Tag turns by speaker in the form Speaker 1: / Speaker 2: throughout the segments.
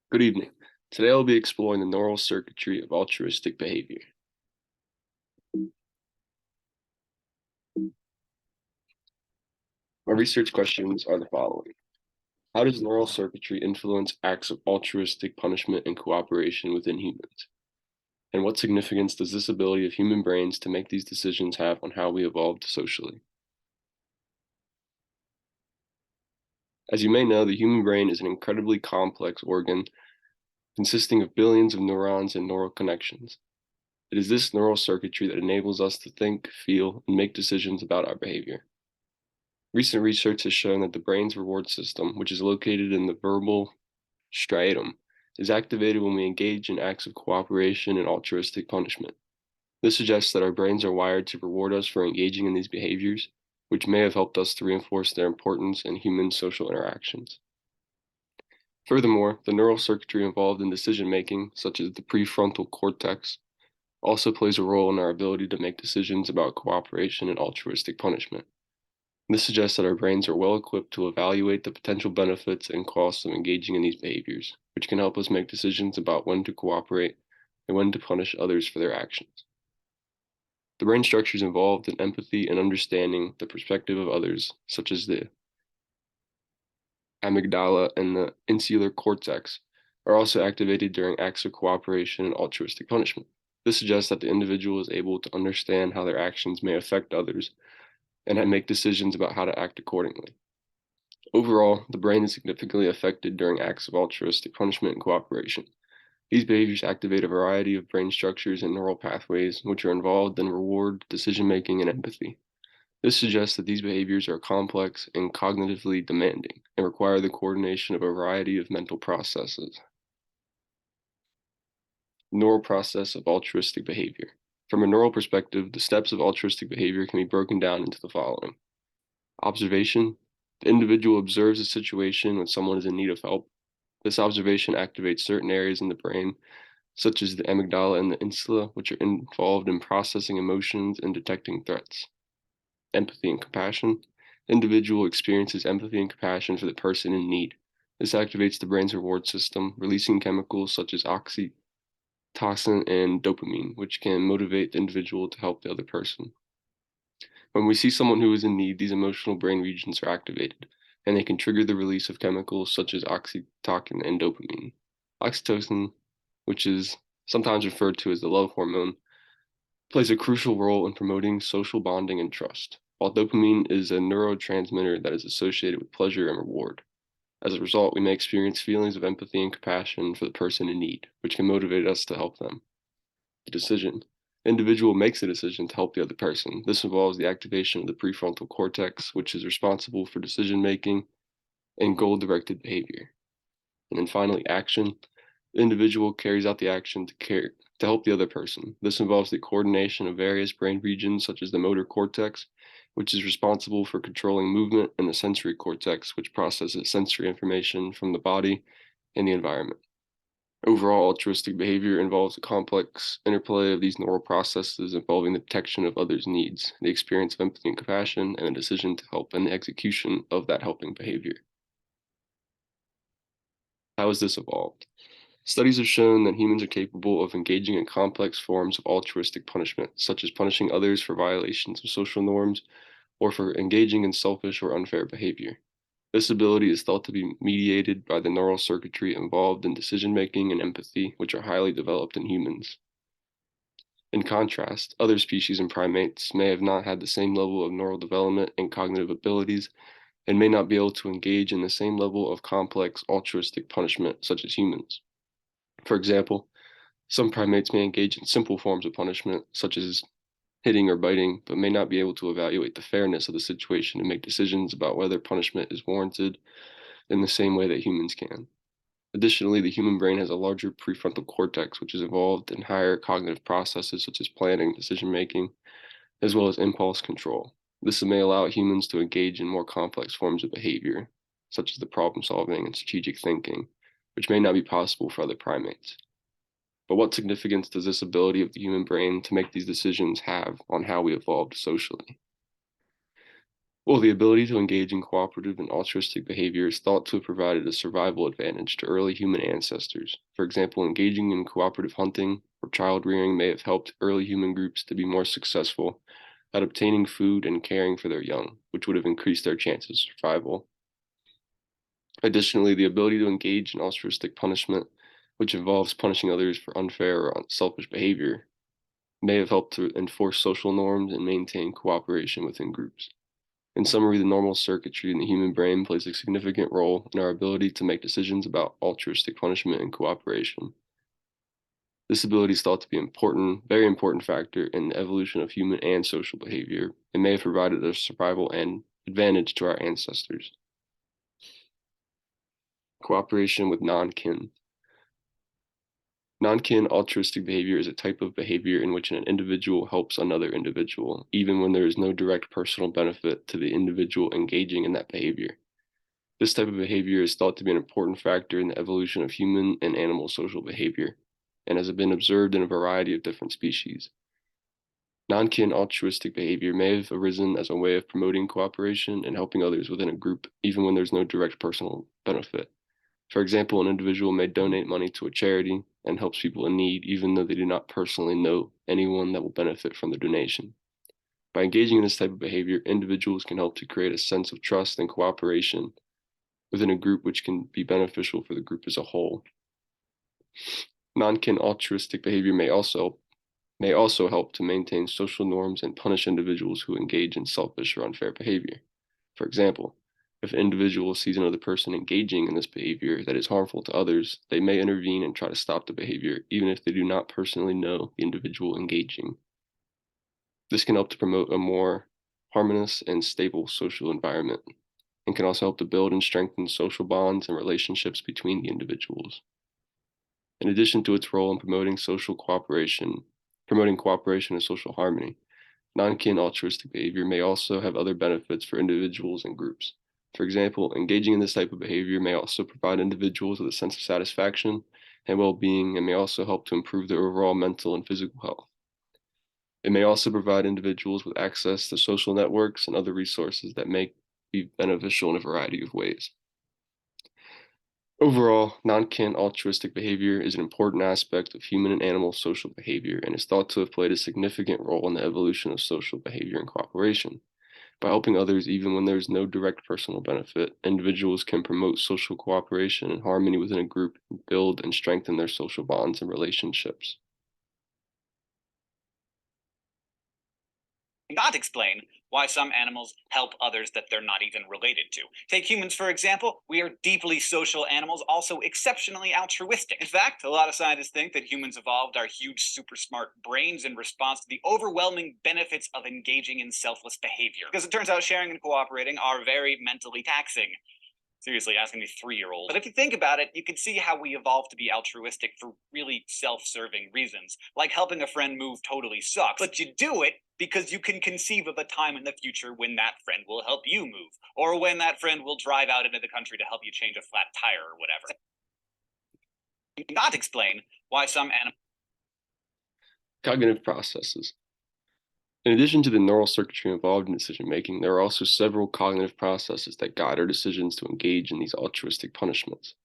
Speaker 1: Good evening. Today I'll be exploring the neural circuitry of altruistic behavior. My research questions are the following. How does neural circuitry influence acts of altruistic punishment and cooperation within humans? And what significance does this ability of human brains to make these decisions have on how we evolved socially? As you may know, the human brain is an incredibly complex organ consisting of billions of neurons and neural connections. It is this neural circuitry that enables us to think, feel, and make decisions about our behavior. Recent research has shown that the brain's reward system, which is located in the verbal striatum, is activated when we engage in acts of cooperation and altruistic punishment. This suggests that our brains are wired to reward us for engaging in these behaviors, which may have helped us to reinforce their importance in human social interactions. Furthermore, the neural circuitry involved in decision making, such as the prefrontal cortex, also plays a role in our ability to make decisions about cooperation and altruistic punishment. This suggests that our brains are well equipped to evaluate the potential benefits and costs of engaging in these behaviors, which can help us make decisions about when to cooperate and when to punish others for their actions. The brain structures involved in empathy and understanding the perspective of others, such as the amygdala and the insular cortex, are also activated during acts of cooperation and altruistic punishment. This suggests that the individual is able to understand how their actions may affect others and make decisions about how to act accordingly. Overall, the brain is significantly affected during acts of altruistic punishment and cooperation. These behaviors activate a variety of brain structures and neural pathways which are involved in reward, decision-making, and empathy. This suggests that these behaviors are complex and cognitively demanding and require the coordination of a variety of mental processes. Neural process of altruistic behavior. From a neural perspective, the steps of altruistic behavior can be broken down into the following. Observation. The individual observes a situation when someone is in need of help. This observation activates certain areas in the brain, such as the amygdala and the insula, which are involved in processing emotions and detecting threats. Empathy and compassion. The individual experiences empathy and compassion for the person in need. This activates the brain's reward system, releasing chemicals such as oxytocin and dopamine, which can motivate the individual to help the other person. When we see someone who is in need, these emotional brain regions are activated, and they can trigger the release of chemicals such as oxytocin and dopamine. Oxytocin, which is sometimes referred to as the love hormone, plays a crucial role in promoting social bonding and trust, while dopamine is a neurotransmitter that is associated with pleasure and reward. As a result, we may experience feelings of empathy and compassion for the person in need, which can motivate us to help them. The decision. The individual makes a decision to help the other person. This involves the activation of the prefrontal cortex, which is responsible for decision making and goal-directed behavior. And then finally, action. The individual carries out the action to help the other person. This involves the coordination of various brain regions, such as the motor cortex, which is responsible for controlling movement, and the sensory cortex, which processes sensory information from the body and the environment. Overall, altruistic behavior involves a complex interplay of these neural processes involving the detection of others' needs, the experience of empathy and compassion, and a decision to help and the execution of that helping behavior. How has this evolved? Studies have shown that humans are capable of engaging in complex forms of altruistic punishment, such as punishing others for violations of social norms or for engaging in selfish or unfair behavior. This ability is thought to be mediated by the neural circuitry involved in decision-making and empathy, which are highly developed in humans. In contrast, other species and primates may have not had the same level of neural development and cognitive abilities and may not be able to engage in the same level of complex altruistic punishment such as humans. For example, some primates may engage in simple forms of punishment, such as hitting or biting, but may not be able to evaluate the fairness of the situation and make decisions about whether punishment is warranted in the same way that humans can. Additionally, the human brain has a larger prefrontal cortex, which is involved in higher cognitive processes such as planning, decision making, as well as impulse control. This may allow humans to engage in more complex forms of behavior, such as the problem solving and strategic thinking, which may not be possible for other primates. But what significance does this ability of the human brain to make these decisions have on how we evolved socially? Well, the ability to engage in cooperative and altruistic behavior is thought to have provided a survival advantage to early human ancestors. For example, engaging in cooperative hunting or child rearing may have helped early human groups to be more successful at obtaining food and caring for their young, which would have increased their chances of survival. Additionally, the ability to engage in altruistic punishment, which involves punishing others for unfair or selfish behavior, may have helped to enforce social norms and maintain cooperation within groups. In summary, the normal circuitry in the human brain plays a significant role in our ability to make decisions about altruistic punishment and cooperation. This ability is thought to be important, very important factor in the evolution of human and social behavior, and may have provided a survival and advantage to our ancestors. Cooperation with non-kin. Non-kin altruistic behavior is a type of behavior in which an individual helps another individual, even when there is no direct personal benefit to the individual engaging in that behavior. This type of behavior is thought to be an important factor in the evolution of human and animal social behavior, and has been observed in a variety of different species. Non-kin altruistic behavior may have arisen as a way of promoting cooperation and helping others within a group, even when there's no direct personal benefit. For example, an individual may donate money to a charity and helps people in need, even though they do not personally know anyone that will benefit from the donation. By engaging in this type of behavior, individuals can help to create a sense of trust and cooperation within a group, which can be beneficial for the group as a whole. Non-kin altruistic behavior may also help to maintain social norms and punish individuals who engage in selfish or unfair behavior. For example, if an individual sees another person engaging in this behavior that is harmful to others, they may intervene and try to stop the behavior, even if they do not personally know the individual engaging. This can help to promote a more harmonious and stable social environment, and can also help to build and strengthen social bonds and relationships between the individuals. In addition to its role in promoting cooperation and social harmony, non-kin altruistic behavior may also have other benefits for individuals and groups. For example, engaging in this type of behavior may also provide individuals with a sense of satisfaction and well-being, and may also help to improve their overall mental and physical health. It may also provide individuals with access to social networks and other resources that may be beneficial in a variety of ways. Overall, non-kin altruistic behavior is an important aspect of human and animal social behavior, and is thought to have played a significant role in the evolution of social behavior and cooperation. By helping others even when there is no direct personal benefit, individuals can promote social cooperation and harmony within a group, and build and strengthen their social bonds and relationships.
Speaker 2: Not explain why some animals help others that they're not even related to. Take humans, for example. We are deeply social animals, also exceptionally altruistic. In fact, a lot of scientists think that humans evolved our huge, super smart brains in response to the overwhelming benefits of engaging in selfless behavior. Because it turns out sharing and cooperating are very mentally taxing. Seriously, asking a 3-year-old. But if you think about it, you can see how we evolved to be altruistic for really self-serving reasons. Like helping a friend move totally sucks, but you do it because you can conceive of a time in the future when that friend will help you move, or when that friend will drive out into the country to help you change a flat tire or whatever. Not explain why some animals.
Speaker 1: Cognitive processes. In addition to the neural circuitry involved in decision making, there are also several cognitive processes that guide our decisions to engage in these altruistic punishments.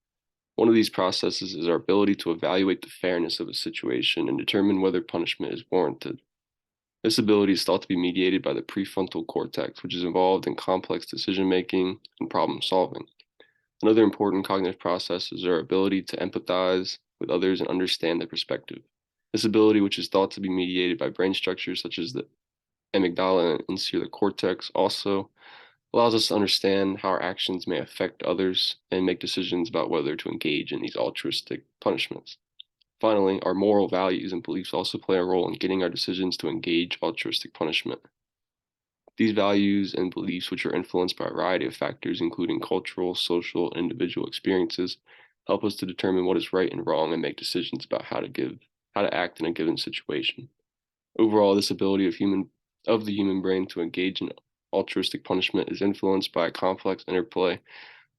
Speaker 1: One of these processes is our ability to evaluate the fairness of a situation and determine whether punishment is warranted. This ability is thought to be mediated by the prefrontal cortex, which is involved in complex decision making and problem solving. Another important cognitive process is our ability to empathize with others and understand their perspective. This ability, which is thought to be mediated by brain structures such as the amygdala and insular cortex, also allows us to understand how our actions may affect others and make decisions about whether to engage in these altruistic punishments. Finally, our moral values and beliefs also play a role in getting our decisions to engage altruistic punishment. These values and beliefs, which are influenced by a variety of factors, including cultural, social, and individual experiences, help us to determine what is right and wrong and make decisions about how to act in a given situation. Overall, this ability of the human brain to engage in altruistic punishment is influenced by a complex interplay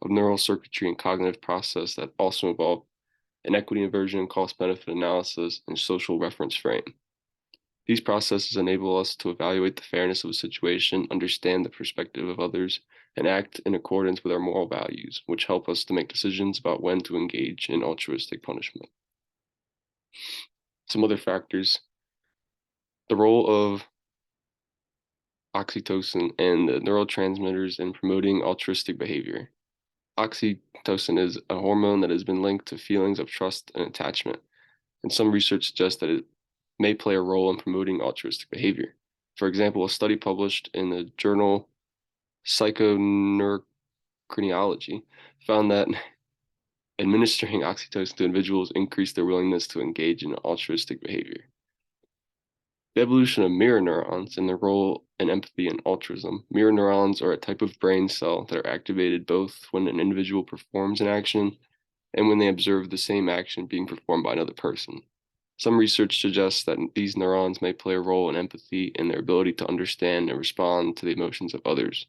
Speaker 1: of neural circuitry and cognitive process that also involve inequity inversion, cost-benefit analysis, and social reference frame. These processes enable us to evaluate the fairness of a situation, understand the perspective of others, and act in accordance with our moral values, which help us to make decisions about when to engage in altruistic punishment. Some other factors: the role of oxytocin and the neurotransmitters in promoting altruistic behavior. Oxytocin is a hormone that has been linked to feelings of trust and attachment, and some research suggests that it may play a role in promoting altruistic behavior. For example, a study published in the journal Psychoneurocrinology found that administering oxytocin to individuals increased their willingness to engage in altruistic behavior. The evolution of mirror neurons and their role in empathy and altruism. Mirror neurons are a type of brain cell that are activated both when an individual performs an action and when they observe the same action being performed by another person. Some research suggests that these neurons may play a role in empathy and their ability to understand and respond to the emotions of others,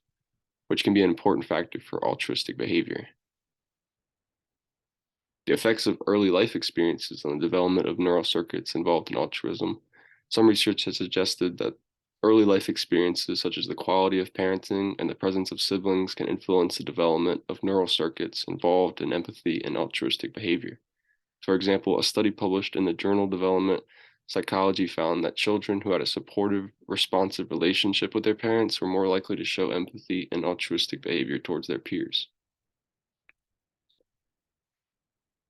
Speaker 1: which can be an important factor for altruistic behavior. The effects of early life experiences on the development of neural circuits involved in altruism. Some research has suggested that early life experiences, such as the quality of parenting and the presence of siblings, can influence the development of neural circuits involved in empathy and altruistic behavior. For example, a study published in the journal Development Psychology found that children who had a supportive, responsive relationship with their parents were more likely to show empathy and altruistic behavior towards their peers.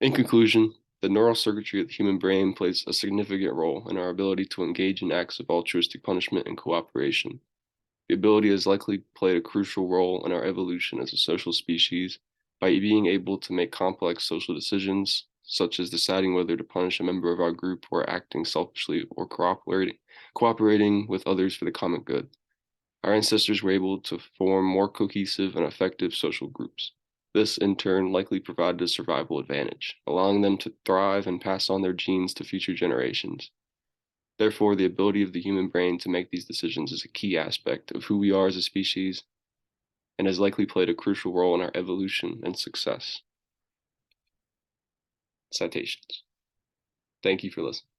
Speaker 1: In conclusion, the neural circuitry of the human brain plays a significant role in our ability to engage in acts of altruistic punishment and cooperation. The ability has likely played a crucial role in our evolution as a social species by being able to make complex social decisions, such as deciding whether to punish a member of our group or acting selfishly or cooperating with others for the common good. Our ancestors were able to form more cohesive and effective social groups. This, in turn, likely provided a survival advantage, allowing them to thrive and pass on their genes to future generations. Therefore, the ability of the human brain to make these decisions is a key aspect of who we are as a species and has likely played a crucial role in our evolution and success. Citations. Thank you for listening.